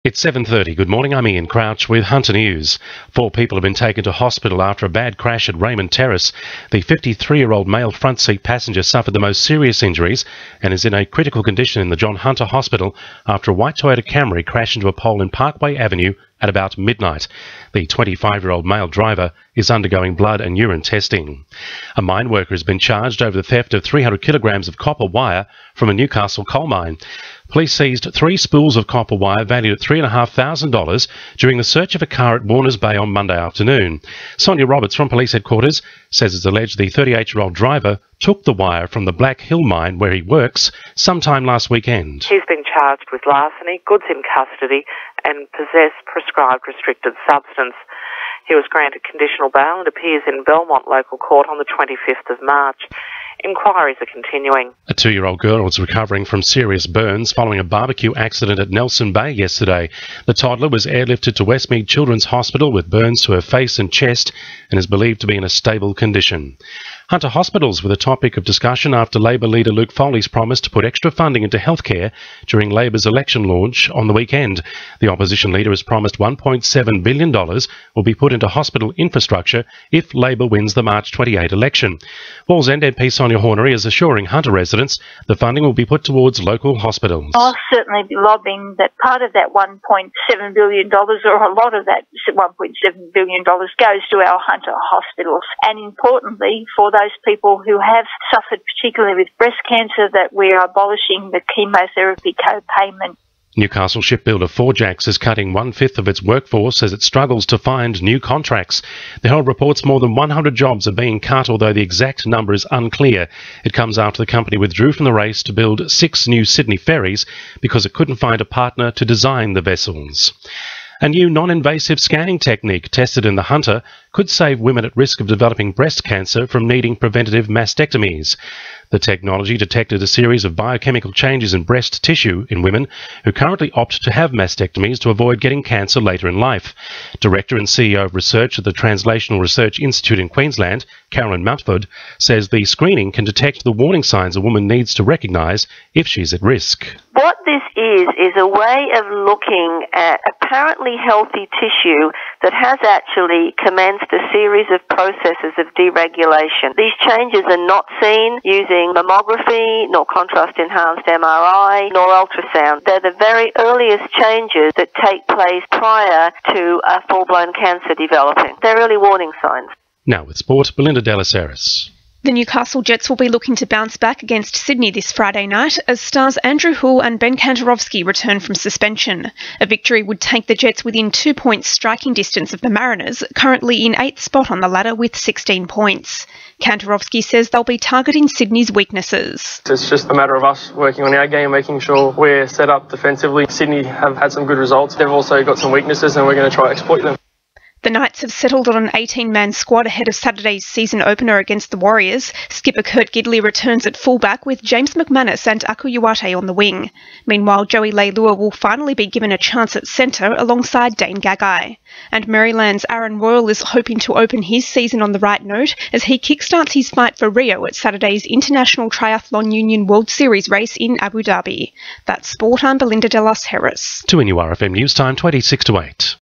It's 7:30. Good morning, I'm Ian Crouch with Hunter News. 4 people have been taken to hospital after a bad crash at Raymond Terrace. The 53-year-old male front seat passenger suffered the most serious injuries and is in a critical condition in the John Hunter Hospital after a white Toyota Camry crashed into a pole in Parkway Avenue at about midnight. The 25-year-old male driver is undergoing blood and urine testing. A mine worker has been charged over the theft of 300 kilograms of copper wire from a Newcastle coal mine. Police seized 3 spools of copper wire valued at $3,500 during the search of a car at Warners Bay on Monday afternoon. Sonia Roberts from Police Headquarters says it's alleged the 38-year-old driver took the wire from the Black Hill mine where he works sometime last weekend. He's been charged with larceny, goods in custody and possess prescribed restricted substance. He was granted conditional bail and appears in Belmont Local Court on the 25th of March. Inquiries are continuing. A 2-year-old girl was recovering from serious burns following a barbecue accident at Nelson Bay yesterday. The toddler was airlifted to Westmead Children's Hospital with burns to her face and chest and is believed to be in a stable condition. Hunter Hospitals were the topic of discussion after Labor leader Luke Foley's promise to put extra funding into healthcare during Labor's election launch on the weekend. The opposition leader has promised $1.7 billion will be put into hospital infrastructure if Labor wins the March 28 election. Wall's End MP Sonia Hornery is assuring Hunter residents the funding will be put towards local hospitals. I'll certainly be lobbying that part of that $1.7 billion, or a lot of that $1.7 billion, goes to our Hunter hospitals. And importantly, for those people who have suffered particularly with breast cancer, that we are abolishing the chemotherapy co-payment. Newcastle shipbuilder Forjax is cutting 1/5 of its workforce as it struggles to find new contracts. The Herald reports more than 100 jobs are being cut, although the exact number is unclear. It comes after the company withdrew from the race to build 6 new Sydney ferries because it couldn't find a partner to design the vessels. A new non-invasive scanning technique tested in the Hunter could save women at risk of developing breast cancer from needing preventative mastectomies. The technology detected a series of biochemical changes in breast tissue in women who currently opt to have mastectomies to avoid getting cancer later in life. Director and CEO of research at the Translational Research Institute in Queensland, Carolyn Mountford, says the screening can detect the warning signs a woman needs to recognise if she's at risk. What this is a way of looking at apparently healthy tissue that has actually commenced a series of processes of deregulation. These changes are not seen using mammography, nor contrast-enhanced MRI, nor ultrasound. They're the very earliest changes that take place prior to a full-blown cancer developing. They're early warning signs. Now with sport, Belinda Delaceres. The Newcastle Jets will be looking to bounce back against Sydney this Friday night as stars Andrew Hull and Ben Kantarovski return from suspension. A victory would take the Jets within 2 points striking distance of the Mariners, currently in 8th spot on the ladder with 16 points. Kantarovski says they'll be targeting Sydney's weaknesses. It's just a matter of us working on our game, making sure we're set up defensively. Sydney have had some good results. They've also got some weaknesses and we're going to try to exploit them. The Knights have settled on an 18-man squad ahead of Saturday's season opener against the Warriors. Skipper Kurt Gidley returns at fullback with James McManus and Aku Uwate on the wing. Meanwhile, Joey Leilua will finally be given a chance at centre alongside Dane Gagai. And Maryland's Aaron Royal is hoping to open his season on the right note as he kickstarts his fight for Rio at Saturday's International Triathlon Union World Series race in Abu Dhabi. That's Sport, I'm Belinda Delaceres. To NURFM News Time 26 to 8.